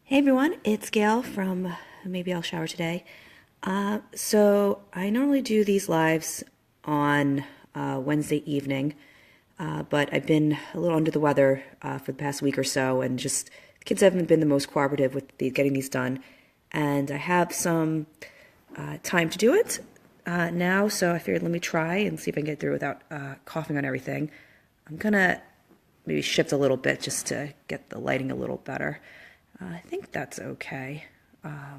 Hey everyone, it's Gail from Maybe I'll Shower Today. So I normally do these lives on Wednesday evening, but I've been a little under the weather for the past week or so, and just the kids haven't been the most cooperative with getting these done. And I have some time to do it now, so I figured let me try and see if I can get through without coughing on everything. I'm gonna maybe shift a little bit just to get the lighting a little better. I think that's okay. Yeah,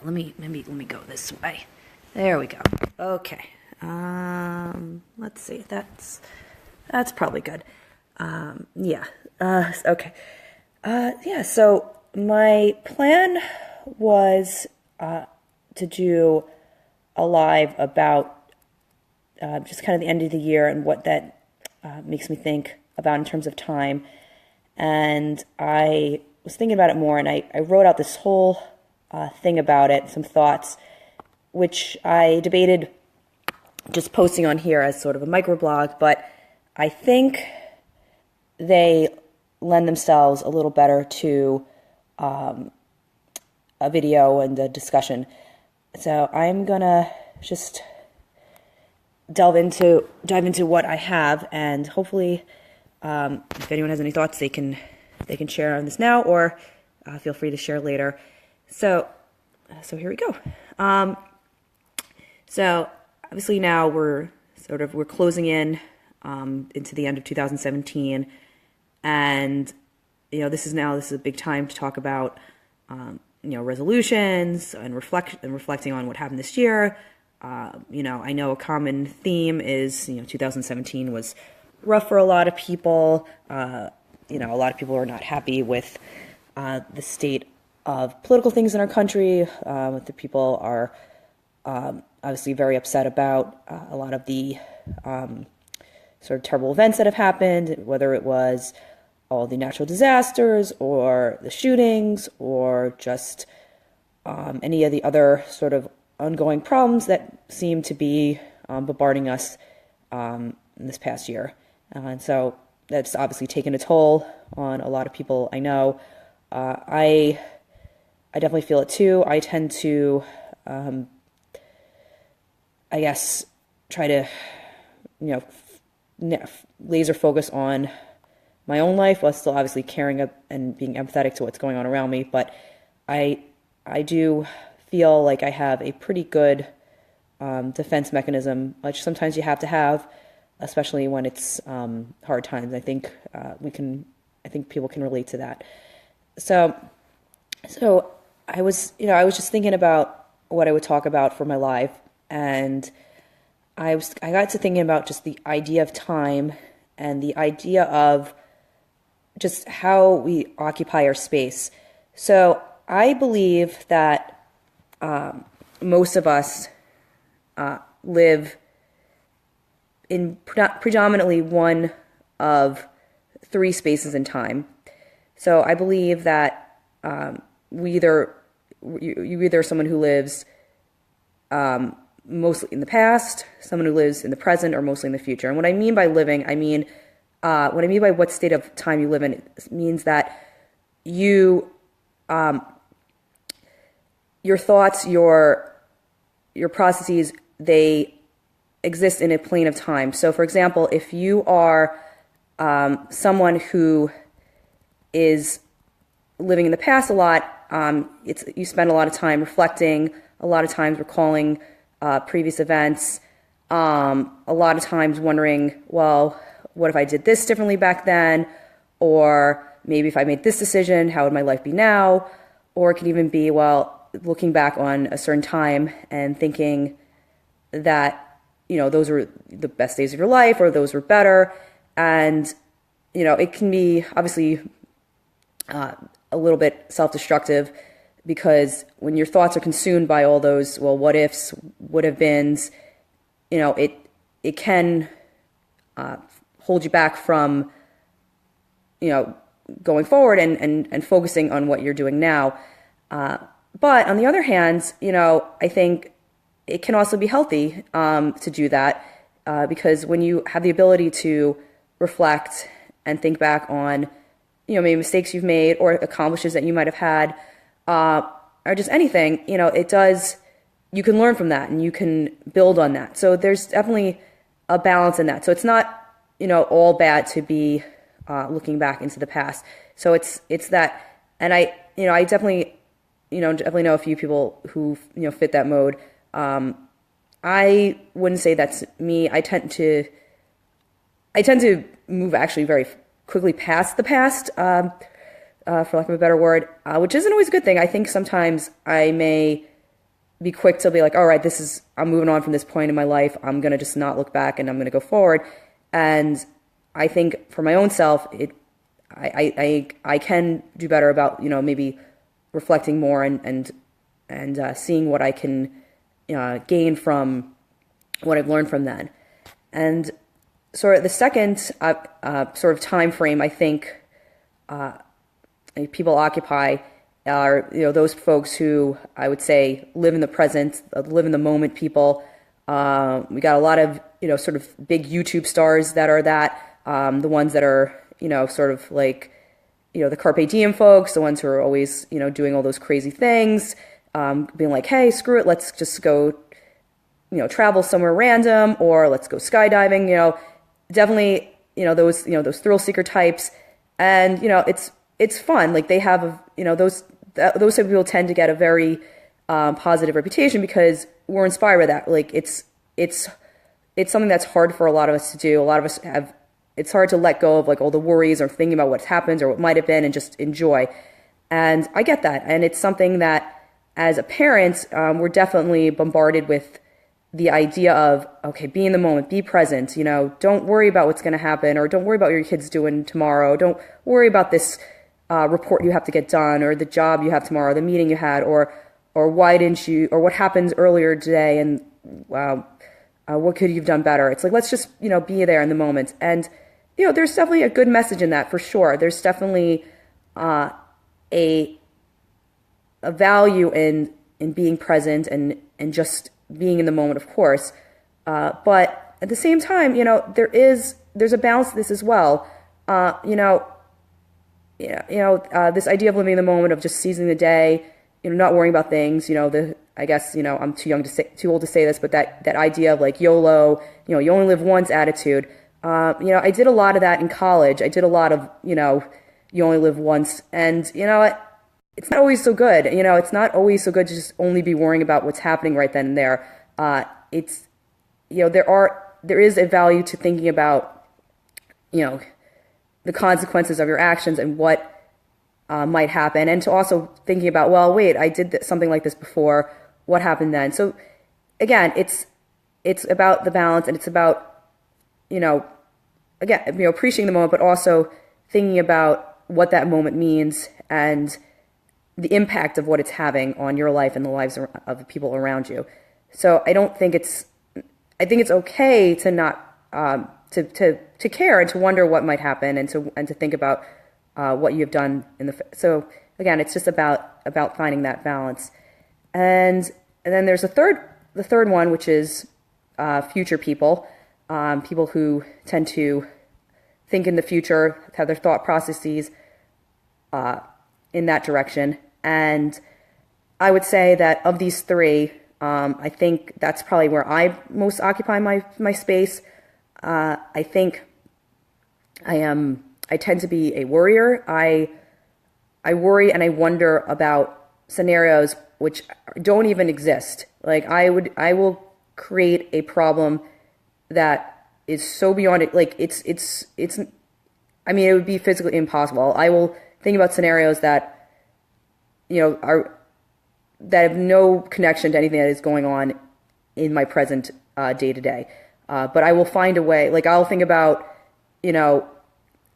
let me go this way. There we go. Okay. Let's see. That's probably good. Yeah. Okay. Yeah. So my plan was to do a live about just kind of the end of the year and what that makes me think about in terms of time. And I was thinking about it more, and I wrote out this whole thing about it, some thoughts, which I debated just posting on here as sort of a microblog, but I think they lend themselves a little better to a video and a discussion. So I'm gonna just dive into what I have, and hopefully if anyone has any thoughts, they can share on this now, or feel free to share later. So here we go. So obviously now we're closing in into the end of 2017, and this is a big time to talk about resolutions and reflecting on what happened this year. I know a common theme is 2017 was rough for a lot of people. A lot of people are not happy with the state of political things in our country. The people are obviously very upset about a lot of the sort of terrible events that have happened, whether it was all the natural disasters or the shootings or just any of the other sort of ongoing problems that seem to be bombarding us in this past year. And so that's obviously taken a toll on a lot of people I know. I definitely feel it too. I tend to, I guess, try to, laser focus on my own life while still obviously caring and being empathetic to what's going on around me. But I do feel like I have a pretty good defense mechanism, which sometimes you have to have, especially when it's hard times. I think people can relate to that. So I was just thinking about what I would talk about for my life, and I got to thinking about just the idea of time and the idea of just how we occupy our space. So I believe that most of us live in predominantly one of three spaces in time. So I believe that you're either someone who lives mostly in the past, someone who lives in the present, or mostly in the future. And what I mean by living, what I mean by what state of time you live in, it means that you, your thoughts, your processes, they exist in a plane of time. So, for example, if you are someone who is living in the past a lot, you spend a lot of time reflecting, a lot of times recalling previous events, a lot of times wondering, well, what if I did this differently back then? Or maybe if I made this decision, how would my life be now? Or it can even be, well, looking back on a certain time and thinking that those were the best days of your life, or those were better. And, it can be obviously a little bit self-destructive, because when your thoughts are consumed by all those, well, what ifs, would have beens, it can hold you back from, going forward and focusing on what you're doing now. But on the other hand, I think it can also be healthy to do that, because when you have the ability to reflect and think back on maybe mistakes you've made or accomplishes that you might have had, uh, or just anything, it does, you can learn from that and you can build on that. So there's definitely a balance in that. So it's not, all bad to be looking back into the past. So it's that, and I definitely, definitely know a few people who, fit that mode. I wouldn't say that's me. I tend to move actually very quickly past the past, for lack of a better word, which isn't always a good thing. I think sometimes I may be quick to be like, all right, I'm moving on from this point in my life. I'm going to just not look back and I'm going to go forward. And I think for my own self, I can do better about, maybe reflecting more and seeing what I can gain from what I've learned from that. And sort of the second sort of time frame I think people occupy are those folks who I would say live in the present, live in the moment. People, we got a lot of sort of big YouTube stars that are the ones that are sort of like the carpe diem folks, the ones who are always doing all those crazy things, being like, hey, screw it, let's just go travel somewhere random, or let's go skydiving. Definitely those thrill seeker types, and it's fun. Like they have those type of people tend to get a very positive reputation because we're inspired by that. Like it's something that's hard for a lot of us to do. A lot of us have, it's hard to let go of like all the worries or thinking about what's happened or what might have been and just enjoy. And I get that. And it's something that as a parent, we're definitely bombarded with the idea of, okay, be in the moment, be present, don't worry about what's going to happen, or don't worry about what your kid's doing tomorrow. Don't worry about this report you have to get done, or the job you have tomorrow, the meeting you had, or why didn't you, or what happened earlier today, and what could you've done better? It's like, let's just, be there in the moment. And, there's definitely a good message in that for sure. There's definitely a value in being present and just being in the moment, of course. But at the same time, there's a balance to this as well. This idea of living in the moment, of just seizing the day, not worrying about things, I guess, I'm too old to say this, but that idea of like YOLO, you only live once attitude. I did a lot of that in college. I did a lot of, you only live once. And, it's not always so good. It's not always so good to just only be worrying about what's happening right then and there. It's, there is a value to thinking about, the consequences of your actions and what might happen, and to also thinking about, well, wait, I did something like this before. What happened then? So, again, it's about the balance, and it's about, appreciating the moment, but also thinking about what that moment means and the impact of what it's having on your life and the lives of the people around you. So I think it's okay to not to care and to wonder what might happen, and to think about what you've done so again, it's just about finding that balance. And then there's the third one, which is future people, people who tend to think in the future, have their thought processes in that direction. And I would say that of these three, I think that's probably where I most occupy my space. I think I tend to be a worrier. I worry and I wonder about scenarios which don't even exist. Like I will create a problem that is so beyond it. Like it's I mean, it would be physically impossible. I will think about scenarios that that have no connection to anything that is going on in my present day to day. But I will find a way. Like I'll think about,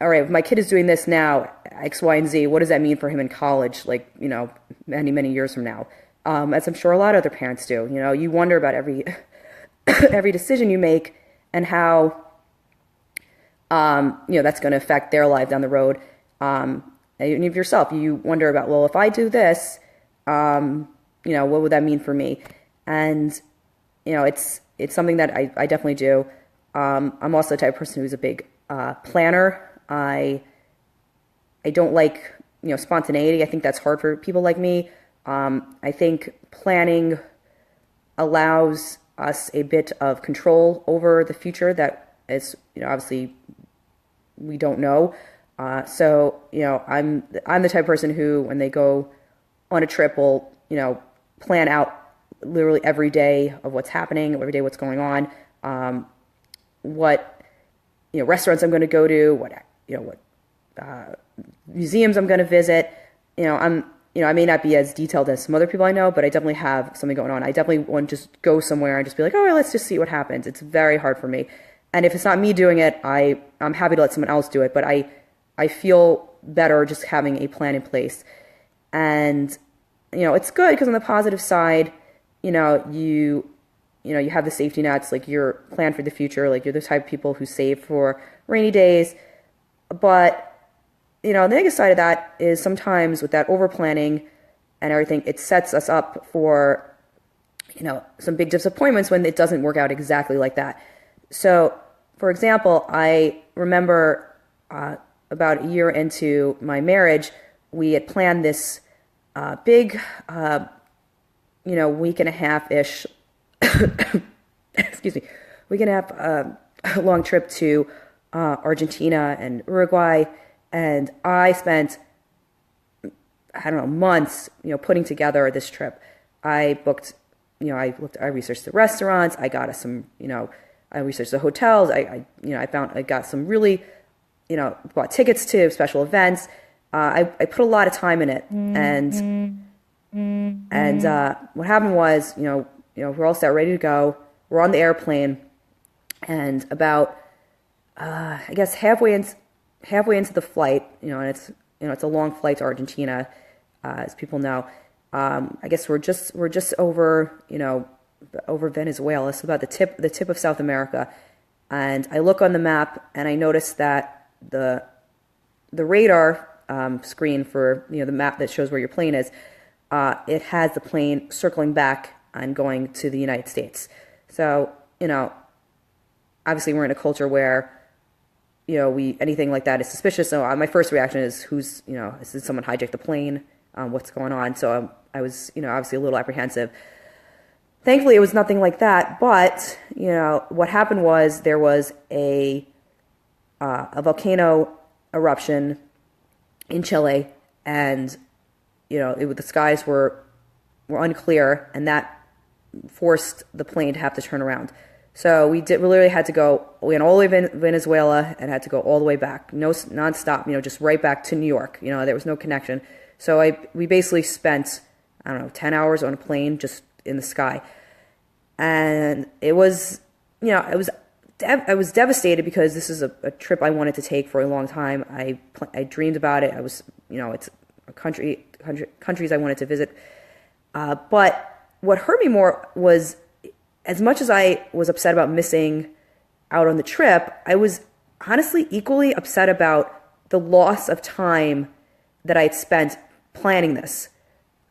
all right, if my kid is doing this now, X, Y, and Z, what does that mean for him in college? Like, many, many years from now, as I'm sure a lot of other parents do. You wonder about every every decision you make and how that's going to affect their life down the road. And of yourself, you wonder about, well, if I do this, what would that mean for me? And, it's something that I definitely do. I'm also the type of person who's a big planner. I I don't like, spontaneity. I think that's hard for people like me. I think planning allows us a bit of control over the future that is, obviously we don't know. I'm the type of person who, when they go on a trip, will, plan out literally every day of what's happening, every day what's going on, what, restaurants I'm going to go to, what museums I'm going to visit. I may not be as detailed as some other people I know, but I definitely have something going on. I definitely want to just go somewhere and just be like, oh, let's just see what happens. It's very hard for me. And if it's not me doing it, I'm happy to let someone else do it. But I feel better just having a plan in place. And, it's good because on the positive side, you have the safety nets, like you're planned for the future, like you're the type of people who save for rainy days. But the negative side of that is sometimes with that over planning and everything, it sets us up for, some big disappointments when it doesn't work out exactly like that. So, for example, I remember about a year into my marriage, we had planned this big, week and a half-ish, excuse me, week and a half long trip to Argentina and Uruguay. And I spent, months, putting together this trip. I booked, I researched the restaurants. I got us some, I researched the hotels. I got some really, bought tickets to special events. I put a lot of time in it. And what happened was, we're all set, ready to go. We're on the airplane. And about, I guess halfway into the flight, and it's a long flight to Argentina, as people know. I guess we're just over, over Venezuela, so about the tip of South America. And I look on the map and I notice that the radar screen for the map that shows where your plane is, it has the plane circling back and going to the United States. So obviously we're in a culture where anything like that is suspicious. So my first reaction is, did someone hijack the plane? What's going on? So I was, obviously a little apprehensive. Thankfully, it was nothing like that. But, what happened was there was a volcano eruption in Chile, and, the skies were unclear, and that forced the plane to have to turn around. So we literally had to go, we went all the way to Venezuela and had to go all the way back, no nonstop, just right back to New York. There was no connection. So we basically spent, 10 hours on a plane just in the sky. And it was, I was devastated because this is a trip I wanted to take for a long time. I dreamed about it. I was, it's a countries I wanted to visit. But what hurt me more was, as much as I was upset about missing out on the trip, I was honestly equally upset about the loss of time that I had spent planning this.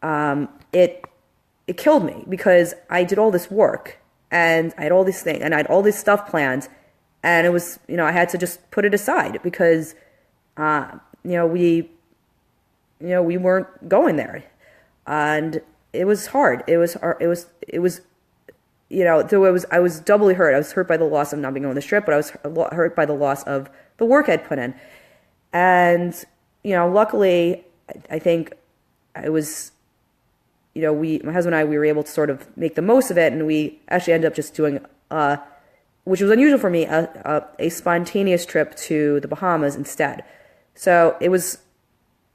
It killed me because I did all this work and I had all these things and I had all this stuff planned, and it was, I had to just put it aside because, we weren't going there, and it was hard. I was doubly hurt. I was hurt by the loss of not being on this trip, but I was hurt by the loss of the work I'd put in. And, luckily, I think it was, my husband and I, we were able to sort of make the most of it, and we actually ended up just doing, which was unusual for me, a spontaneous trip to the Bahamas instead. So it was,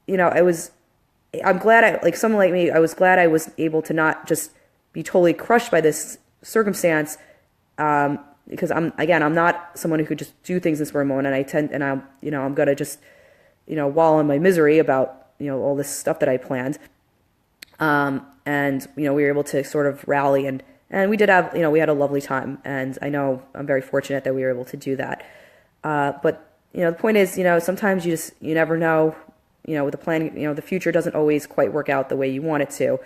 I'm glad like someone like me, I was glad I was able to not just be totally crushed by this circumstance, because I'm not someone who could just do things in this moment, and I'm gonna just, wallow in my misery about, all this stuff that I planned. And, we were able to sort of rally and we did have, we had a lovely time, and I know I'm very fortunate that we were able to do that. But, the point is, sometimes you never know, with the planning, the future doesn't always quite work out the way you want it to.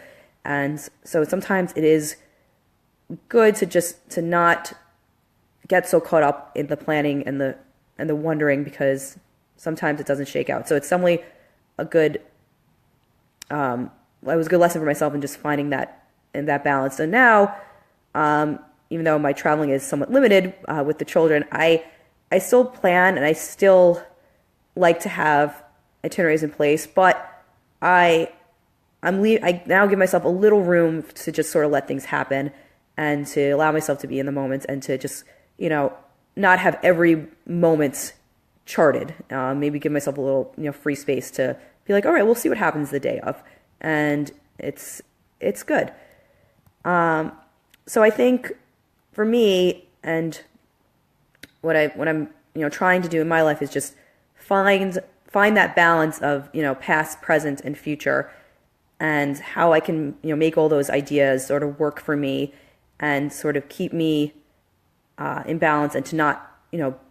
And so sometimes it is good to not get so caught up in the planning and the wondering, because sometimes it doesn't shake out. So it's definitely a good it was a good lesson for myself in just finding that balance. So now, even though my traveling is somewhat limited with the children, I still plan and I still like to have itineraries in place, but I now give myself a little room to just sort of let things happen and to allow myself to be in the moment and to just, not have every moment charted. Maybe give myself a little, free space to be like, all right, we'll see what happens the day of. And it's good. So I think for me, and what I'm trying to do in my life is just find that balance of past, present, and future, and how I can make all those ideas sort of work for me and sort of keep me in balance and to not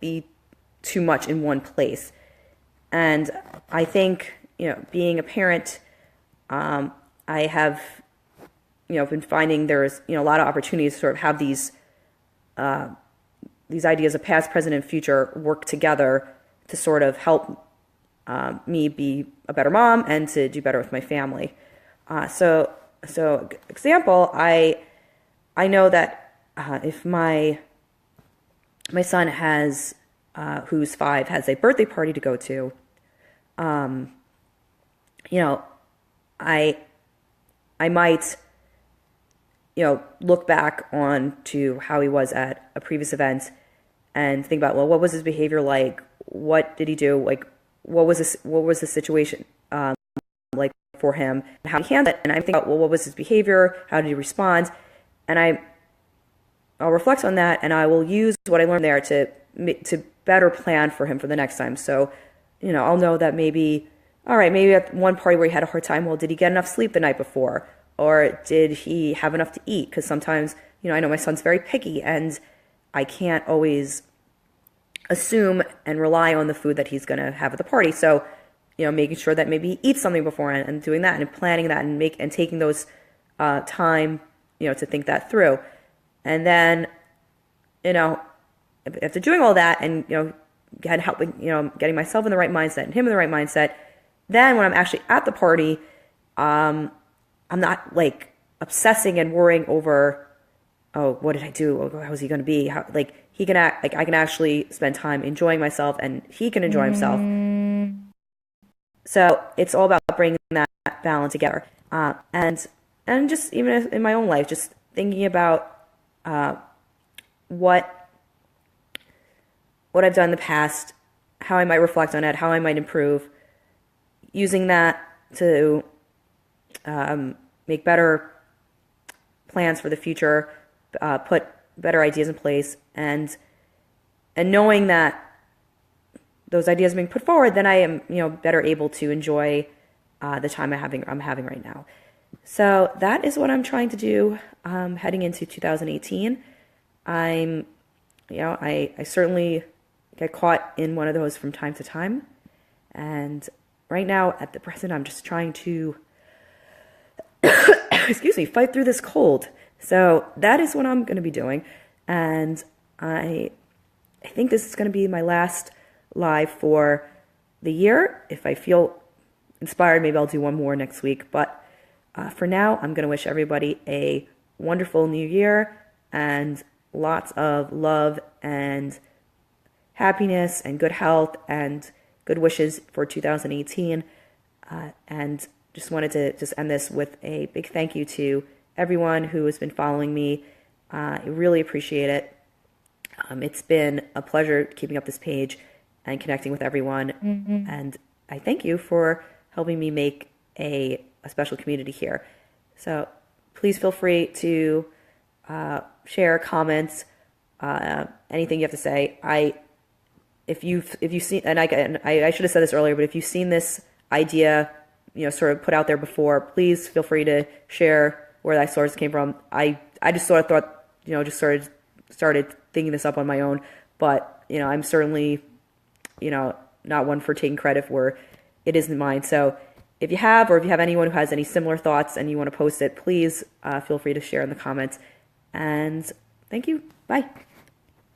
be too much in one place. And I think being a parent, I have been finding there's a lot of opportunities to sort of have these ideas of past, present, and future work together to sort of help me be a better mom and to do better with my family. So example, I know that if my son has who's 5 has a birthday party to go to, I might look back on to how he was at a previous event and think about, well, what was his behavior like? What did he do? Like, what was the situation like for him, and how he handled it? And I think about, well, what was his behavior? How did he respond? And I'll reflect on that, and I will use what I learned there to better plan for him for the next time. So, I'll know that maybe at one party where he had a hard time, well, did he get enough sleep the night before? Or did he have enough to eat? Because sometimes, I know my son's very picky, and I can't always assume and rely on the food that he's going to have at the party. So, making sure that maybe he eats something beforehand and doing that and planning that and taking those time, to think that through. And then, after doing all that and, helping, getting myself in the right mindset and him in the right mindset, then when I'm actually at the party, I'm not like obsessing and worrying over, oh, what did I do? How is he going to be? He can act like I can actually spend time enjoying myself and he can enjoy himself. So it's all about bringing that balance together. And just even in my own life, just thinking about what I've done in the past, how I might reflect on it, how I might improve, using that to make better plans for the future, put better ideas in place, and knowing that those ideas being put forward, then I am better able to enjoy the time I'm having right now. So that is what I'm trying to do heading into 2018. I certainly get caught in one of those from time to time, and right now at the present I'm just trying to fight through this cold. So that is what I'm going to be doing, and I think this is going to be my last live for the year. If I feel inspired, maybe I'll do one more next week, but for now I'm going to wish everybody a wonderful new year and lots of love and happiness and good health and good wishes for 2018, and just wanted to just end this with a big thank you to everyone who has been following me. I really appreciate it. It's been a pleasure keeping up this page and connecting with everyone, and I thank you for helping me make a special community here. So please feel free to share comments, anything you have to say. If you've seen, and I should have said this earlier, but if you've seen this idea, sort of put out there before, please feel free to share where that source came from. I just sort of thought, just started thinking this up on my own, but I'm certainly, not one for taking credit where it isn't mine. So if you have anyone who has any similar thoughts and you want to post it, please feel free to share in the comments. And thank you. Bye.